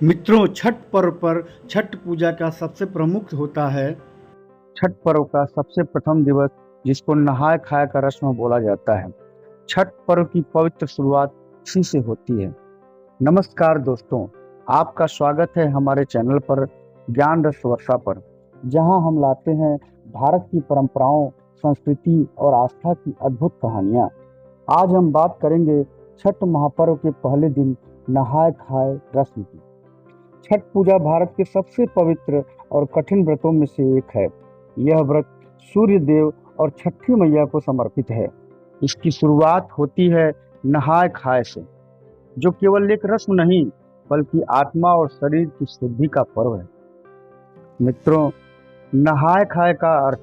मित्रों, छठ पर्व पर छठ पूजा का सबसे प्रमुख होता है छठ पर्व का सबसे प्रथम दिवस, जिसको नहाय खाए का रस्म बोला जाता है। छठ पर्व की पवित्र शुरुआत इसी से होती है। नमस्कार दोस्तों, आपका स्वागत है हमारे चैनल पर ज्ञान रस वर्षा पर, जहां हम लाते हैं भारत की परंपराओं, संस्कृति और आस्था की अद्भुत कहानियां। आज हम बात करेंगे छठ महापर्व के पहले दिन नहाय खाए रस्म की। छठ पूजा भारत के सबसे पवित्र और कठिन व्रतों में से एक है। यह व्रत सूर्य देव और छठी मैया को समर्पित है। इसकी शुरुआत होती है नहाय खाए से, जो केवल एक रस्म नहीं बल्कि आत्मा और शरीर की शुद्धि का पर्व है। मित्रों, नहाय खाए का अर्थ।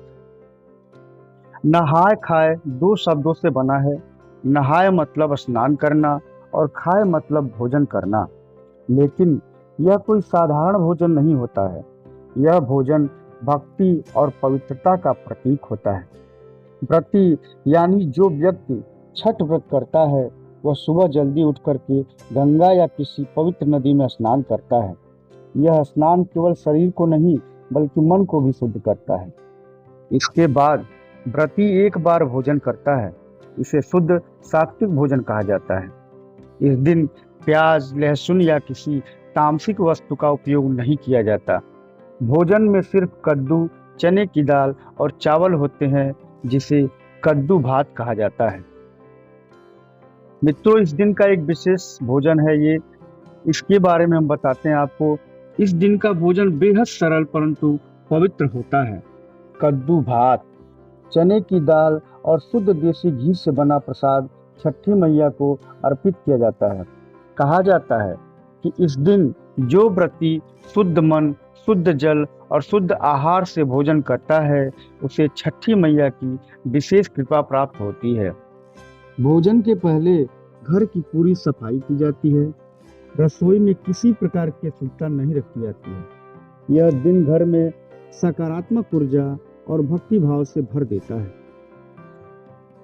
नहाय खाए दो शब्दों से बना है। नहाय मतलब स्नान करना और खाए मतलब भोजन करना। लेकिन यह कोई साधारण भोजन नहीं होता है। यह भोजन भक्ति और पवित्रता का प्रतीक होता है। व्रती यानी जो व्यक्ति छठ व्रत करता है, वह सुबह जल्दी उठ करके गंगा या किसी पवित्र नदी में स्नान करता है। यह स्नान केवल शरीर को नहीं बल्कि मन को भी शुद्ध करता है। इसके बाद व्रती एक बार भोजन करता है। इसे शुद्ध सात्विक भोजन कहा जाता है। इस दिन प्याज, लहसुन या किसी तामसिक वस्तु का उपयोग नहीं किया जाता। भोजन में सिर्फ कद्दू, चने की दाल और चावल होते हैं, जिसे कद्दू भात कहा जाता है। मित्रों, इस दिन का एक विशेष भोजन है ये। इसके बारे में हम बताते हैं आपको। इस दिन का भोजन बेहद सरल परंतु पवित्र होता है। कद्दू भात, चने की दाल और शुद्ध देसी घी से बना प्रसाद छठी मैया को अर्पित किया जाता है। कहा जाता है कि इस दिन जो व्रती शुद्ध मन, शुद्ध जल और शुद्ध आहार से भोजन करता है, उसे छठी मैया की विशेष कृपा प्राप्त होती है। भोजन के पहले घर की पूरी सफाई की जाती है। रसोई में किसी प्रकार की अशुद्धता नहीं रखी जाती है। यह दिन घर में सकारात्मक ऊर्जा और भक्ति भाव से भर देता है।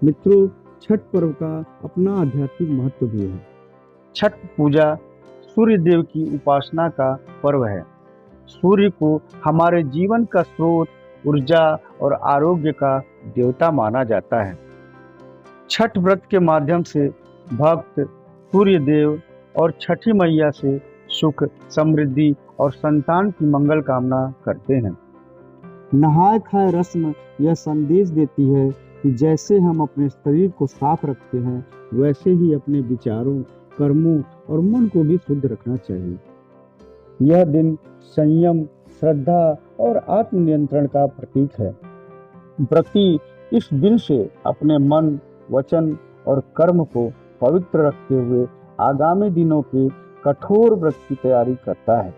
मित्रों, छठ पर्व का अपना आध्यात्मिक महत्व भी है। छठ पूजा सूर्य देव की उपासना का पर्व है। सूर्य को हमारे जीवन का स्रोत, ऊर्जा और आरोग्य का देवता माना जाता है। छठ व्रत के माध्यम से भक्त सूर्य देव और छठी मैया से सुख, समृद्धि और संतान की मंगल कामना करते हैं। नहाय खाए रस्म यह संदेश देती है कि जैसे हम अपने शरीर को साफ रखते हैं, वैसे ही अपने विचारों, कर्मों और मन को भी शुद्ध रखना चाहिए। यह दिन संयम, श्रद्धा और आत्मनियंत्रण का प्रतीक है। व्रती इस दिन से अपने मन, वचन और कर्म को पवित्र रखते हुए आगामी दिनों के कठोर व्रत की तैयारी करता है।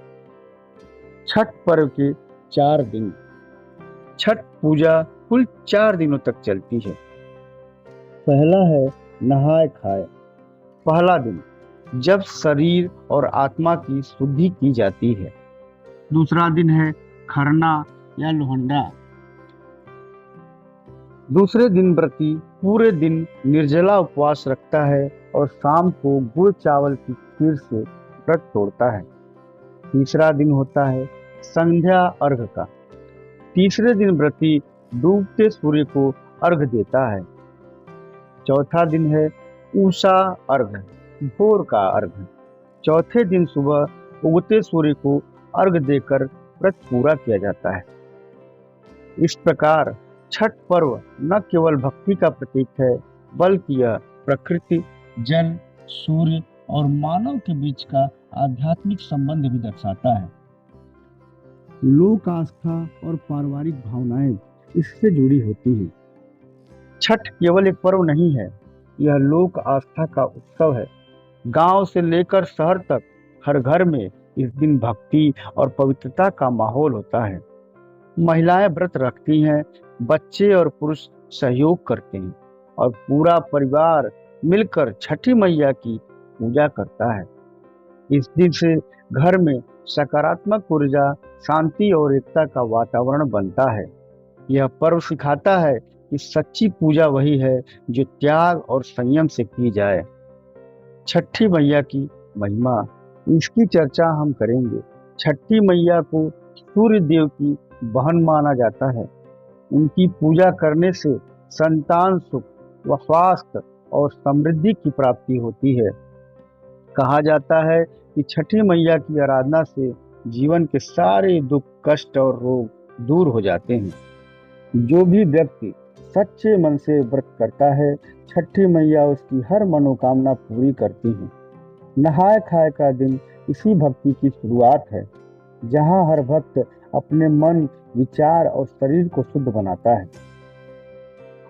छठ पर्व के 4 दिन। छठ पूजा कुल 4 दिनों तक चलती है। पहला है नहाय खाए। पहला दिन, जब शरीर और आत्मा की शुद्धि की जाती है। दूसरा दिन है खरना या लोहंडा। दूसरे दिन व्रती पूरे दिन निर्जला उपवास रखता है और शाम को गुड़ चावल की खीर से व्रत तोड़ता है। तीसरा दिन होता है संध्या अर्घ का। तीसरे दिन व्रती डूबते सूर्य को अर्घ देता है। चौथा दिन है उषा अर्घ, भोर का अर्घ। चौथे दिन सुबह उगते सूर्य को अर्घ देकर व्रत पूरा किया जाता है। इस प्रकार छठ पर्व न केवल भक्ति का प्रतीक है, बल्कि यह प्रकृति, जल, सूर्य और मानव के बीच का आध्यात्मिक संबंध भी दर्शाता है। लोक आस्था और पारिवारिक भावनाएं इससे जुड़ी होती हैं। छठ केवल एक पर्व नहीं है, यह लोक आस्था का उत्सव है। गांव से लेकर शहर तक हर घर में इस दिन भक्ति और पवित्रता का माहौल होता है। महिलाएं व्रत रखती हैं, बच्चे और पुरुष सहयोग करते हैं और पूरा परिवार मिलकर छठी मैया की पूजा करता है। इस दिन से घर में सकारात्मक ऊर्जा, शांति और एकता का वातावरण बनता है। यह पर्व सिखाता है कि सच्ची पूजा वही है जो त्याग और संयम से की जाए। छठी मैया की महिमा। इसकी चर्चा हम करेंगे। छठी मैया को सूर्य देव की बहन माना जाता है। उनकी पूजा करने से संतान सुख व स्वास्थ्य और समृद्धि की प्राप्ति होती है। कहा जाता है कि छठी मैया की आराधना से जीवन के सारे दुख, कष्ट और रोग दूर हो जाते हैं। जो भी व्यक्ति सच्चे मन से व्रत करता है, छठी मैया उसकी हर मनोकामना पूरी करती है। नहाय खाए का दिन इसी भक्ति की शुरुआत है, जहां हर भक्त अपने मन, विचार और शरीर को शुद्ध बनाता है।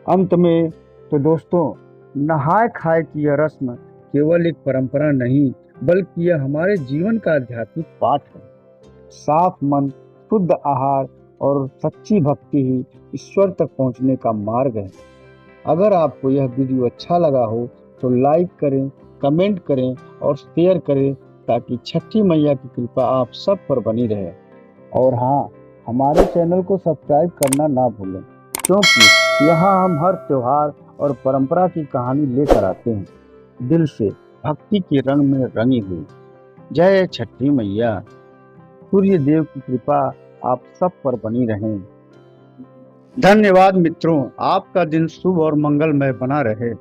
अंत में तो दोस्तों, नहाय खाए की यह रस्म केवल एक परंपरा नहीं, बल्कि यह हमारे जीवन का आध्यात्मिक पाठ है। साफ मन, शुद्ध आहार और सच्ची भक्ति ही ईश्वर तक पहुंचने का मार्ग है। अगर आपको यह वीडियो अच्छा लगा हो तो लाइक करें, कमेंट करें और शेयर करें, ताकि छठी मैया की कृपा आप सब पर बनी रहे। और हाँ, हमारे चैनल को सब्सक्राइब करना ना भूलें, क्योंकि यहाँ हम हर त्योहार और परंपरा की कहानी लेकर आते हैं, दिल से भक्ति के रंग में रंगी हुई। जय छठी मैया। सूर्य देव की कृपा आप सब पर बनी रहे। धन्यवाद मित्रों, आपका दिन शुभ और मंगलमय बना रहे।